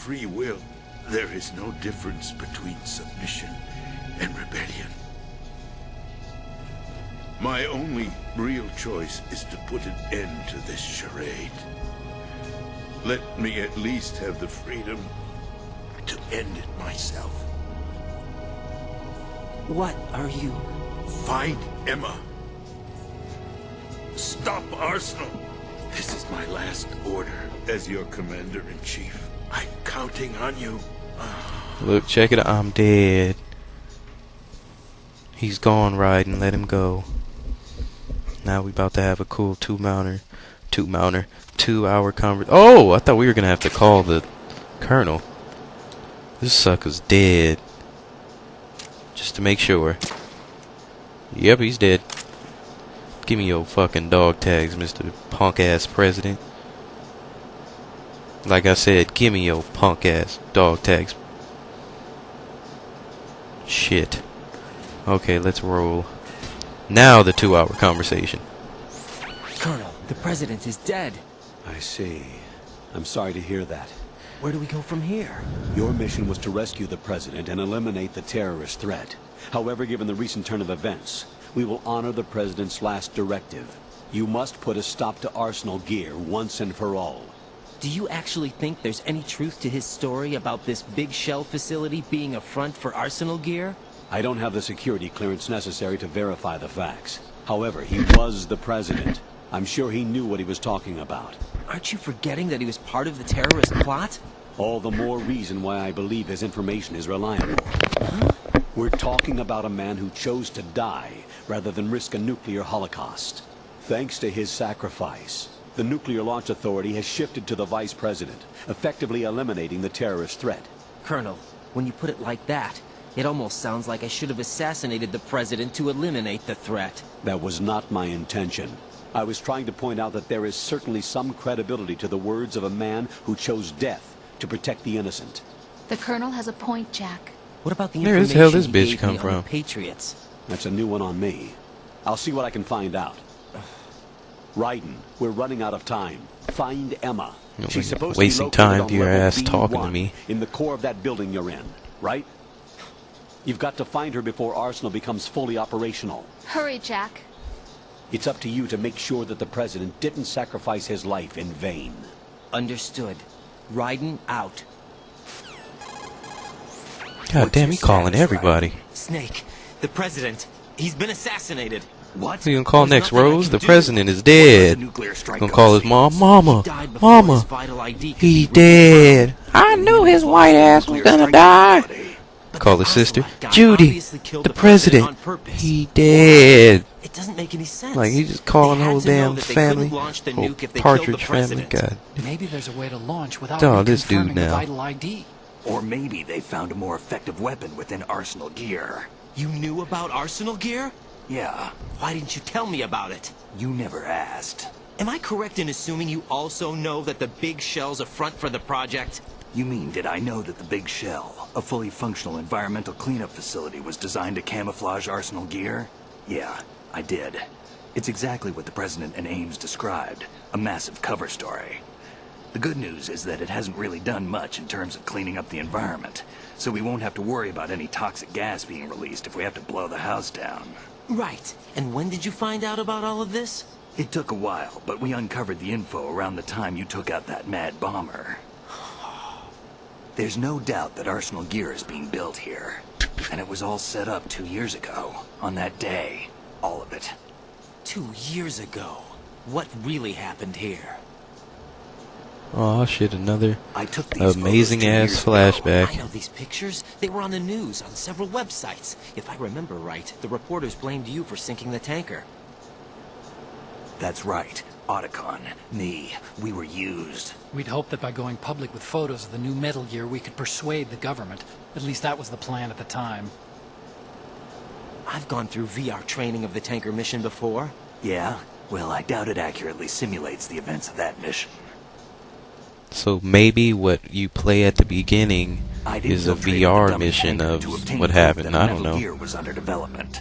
free will, there is no difference between submission and rebellion. My only real choice is to put an end to this charade. Let me at least have the freedom to end it myself. What are you? Find Emma. Stop Arsenal. This is my last order as your commander-in-chief. I'm counting on you. Look, check it out. I'm dead. He's gone, Raiden. Let him go. Now we about to have a cool 2-hour conversation. Oh, I thought we were gonna have to call the colonel. This sucker's dead. Just to make sure. Yep, he's dead. Give me your fucking dog tags, Mr. Punk-ass president. Like I said, give me your punk-ass dog tags. Shit. Okay, let's roll. Now the 2-hour conversation. Colonel, the president is dead. I see. I'm sorry to hear that. Where do we go from here? Your mission was to rescue the president and eliminate the terrorist threat. However, given the recent turn of events, we will honor the president's last directive. You must put a stop to Arsenal Gear once and for all. Do you actually think there's any truth to his story about this big shell facility being a front for Arsenal Gear? I don't have the security clearance necessary to verify the facts. However, he was the president. I'm sure he knew what he was talking about. Aren't you forgetting that he was part of the terrorist plot? All the more reason why I believe his information is reliable. We're talking about a man who chose to die rather than risk a nuclear holocaust. Thanks to his sacrifice, the Nuclear Launch Authority has shifted to the vice president, effectively eliminating the terrorist threat. Colonel, when you put it like that, it almost sounds like I should have assassinated the president to eliminate the threat. That was not my intention. I was trying to point out that there is certainly some credibility to the words of a man who chose death to protect the innocent. The Colonel has a point, Jack. What about the Where the information hell this he bitch gave come me on from? the Patriots? That's a new one on me. I'll see what I can find out. Raiden, we're running out of time. Find Emma. No, She's supposed wasting to be located time on to your level ass talking to B1 me. in the core of that building you're in, right? You've got to find her before Arsenal becomes fully operational. Hurry, Jack. It's up to you to make sure that the president didn't sacrifice his life in vain. Understood. Raiden out. God damn, he calling everybody. Snake, the president, he's been assassinated. What? Who you gonna call next, Rose? The president is dead. Gonna call his mom, Mama, Mama. He dead. I knew his white ass was gonna die. Call his sister, Judy. The president, he dead. It doesn't make any sense. Like he's just calling the whole damn family, whole Partridge family. God. Maybe there's a way to launch without this dude reconfirming now. the vital ID. Or maybe they found a more effective weapon within Arsenal Gear. You knew about Arsenal Gear? Yeah, Why didn't you tell me about it? you never asked. Am I correct in assuming you also know that the big shell's a front for the project? You mean, did I know that the Big Shell, a fully functional environmental cleanup facility, was designed to camouflage Arsenal Gear? Yeah, I did. It's exactly what the President and Ames described, a massive cover story. The good news is that it hasn't really done much in terms of cleaning up the environment, so we won't have to worry about any toxic gas being released if we have to blow the house down. Right. And when did you find out about all of this? It took a while, but we uncovered the info around the time you took out that mad bomber. There's no doubt that Arsenal Gear is being built here. And it was all set up 2 years ago, on that day. All of it. 2 years ago. What really happened here? Oh shit, another I took these amazing photos 2 ass years ago. flashback. I know these pictures. They were on the news, on several websites. If I remember right, the reporters blamed you for sinking the tanker. That's right. Otacon, me, we were used. We'd hoped that by going public with photos of the new Metal Gear, we could persuade the government. At least that was the plan at the time. I've gone through VR training of the tanker mission before. Yeah? Well, I doubt it accurately simulates the events of that mission. So maybe what you play at the beginning I is a infiltrated the VR dummy mission tanker of to obtain what proof happened. that I don't Metal know. Gear was under development.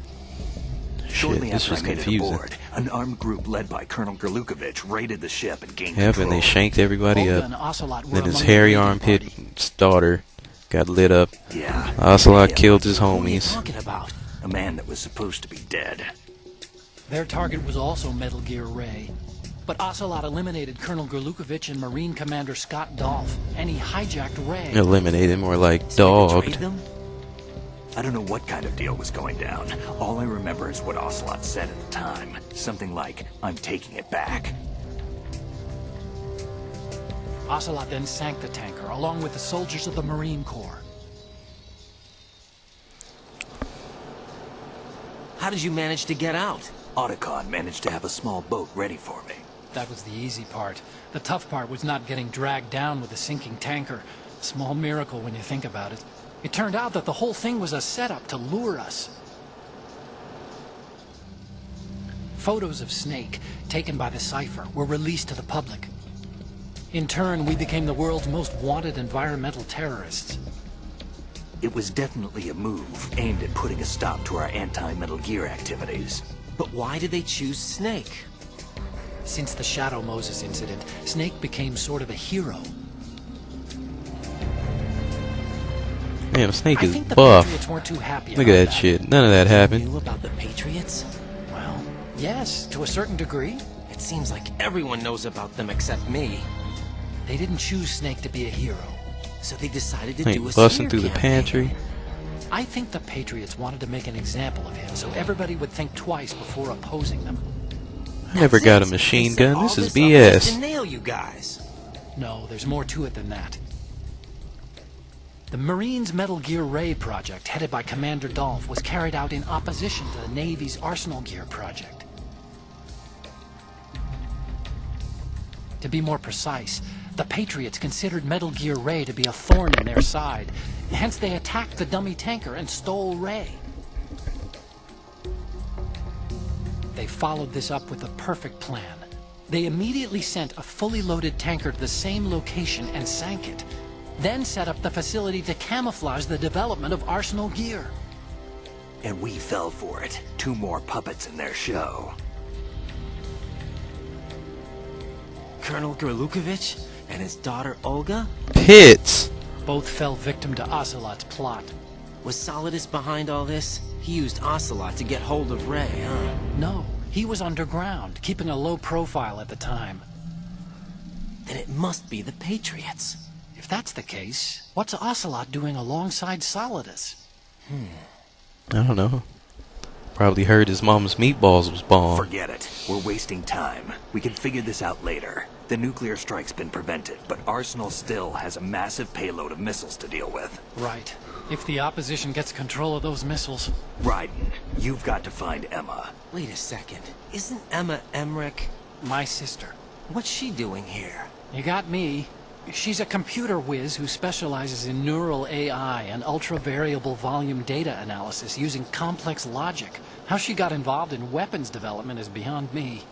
Shortly this after I was made it confusing. aboard, an armed group led by Colonel Gerlukovich raided the ship and gained Yep, control. and they shanked everybody Olga up. and Ocelot were Then his among hairy the raiding armpit's daughter got lit up. Yeah. Ocelot him. killed his What are you homies. talking about? A man that was supposed to be dead. Their target was also Metal Gear Ray. But Ocelot eliminated Colonel Gerlukovich and Marine Commander Scott Dolph, and he hijacked Ray. Eliminated, more like So they dogged. betrayed them? I don't know what kind of deal was going down. All I remember is what Ocelot said at the time. Something like, "I'm taking it back." Ocelot then sank the tanker, along with the soldiers of the Marine Corps. How did you manage to get out? Otacon managed to have a small boat ready for me. That was the easy part. The tough part was not getting dragged down with a sinking tanker. Small miracle when you think about it. It turned out that the whole thing was a setup to lure us. Photos of Snake, taken by the Cypher, were released to the public. In turn, we became the world's most wanted environmental terrorists. It was definitely a move aimed at putting a stop to our anti-Metal Gear activities. But why did they choose Snake? Since the Shadow Moses incident, Snake became sort of a hero. Man, Snake I is think the buff. Patriots weren't too happy Look about at that shit. None of that You happened. knew about the Patriots? Well, yes, to a certain degree. It seems like everyone knows about them except me. They didn't choose Snake to be a hero. So they decided to Hey, do a busting smear through the campaign. pantry. I think the Patriots wanted to make an example of him so everybody would think twice before opposing them. I never That's got a it. machine They set gun. This all is up just to BS. nail you guys. No, there's more to it than that. The Marines' Metal Gear Ray project, headed by Commander Dolph, was carried out in opposition to the Navy's Arsenal Gear project. To be more precise, the Patriots considered Metal Gear Ray to be a thorn in their side. Hence, they attacked the dummy tanker and stole Ray. They followed this up with a perfect plan. They immediately sent a fully loaded tanker to the same location and sank it. Then set up the facility to camouflage the development of Arsenal Gear. And we fell for it. 2 more puppets in their show. Colonel Gerlukovich and his daughter Olga? Pits. Both fell victim to Ocelot's plot. Was Solidus behind all this? He used Ocelot to get hold of Ray, huh? No, he was underground, keeping a low profile at the time. Then it must be the Patriots. If that's the case, what's Ocelot doing alongside Solidus? I don't know. Probably heard his mom's meatballs was bomb. Forget it. We're wasting time. We can figure this out later. The nuclear strike's been prevented, but Arsenal still has a massive payload of missiles to deal with. Right. If the opposition gets control of those missiles. Raiden, you've got to find Emma. Wait a second. Isn't Emma Emmerich? My sister. What's she doing here? You got me. She's a computer whiz who specializes in neural AI and ultra-variable volume data analysis using complex logic. How she got involved in weapons development is beyond me.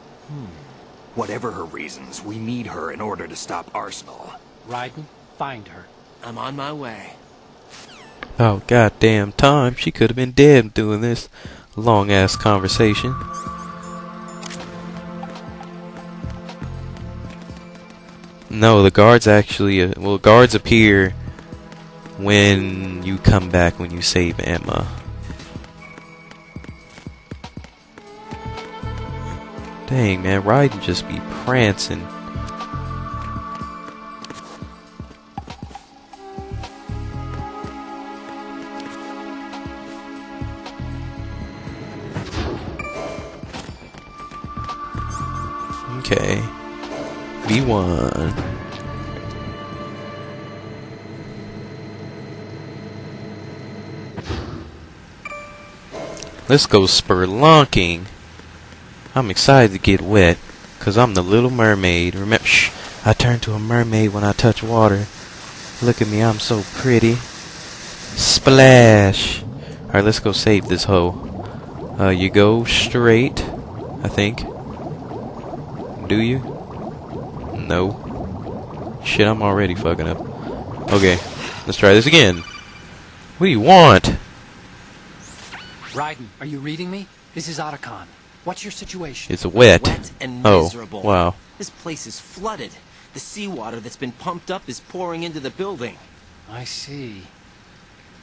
Whatever her reasons, we need her in order to stop Arsenal. Raiden, find her. I'm on my way. Oh, goddamn time. She could have been dead doing this long-ass conversation. No, the guards actually... well, guards appear when you come back, when you save Emma. Dang, man. Raiden just be prancing. Okay. V1. Let's go spelunking. I'm excited to get wet, cause I'm the little mermaid. Remember, shh, I turn to a mermaid when I touch water. Look at me, I'm so pretty. Splash. Alright, let's go save this hoe. You go straight, I think. Do you? No. Shit, I'm already fucking up. Okay, let's try this again. What do you want? Raiden, are you reading me? This is Otacon. What's your situation? It's wet. Wet and Oh, miserable. wow. This place is flooded. The seawater that's been pumped up is pouring into the building. I see.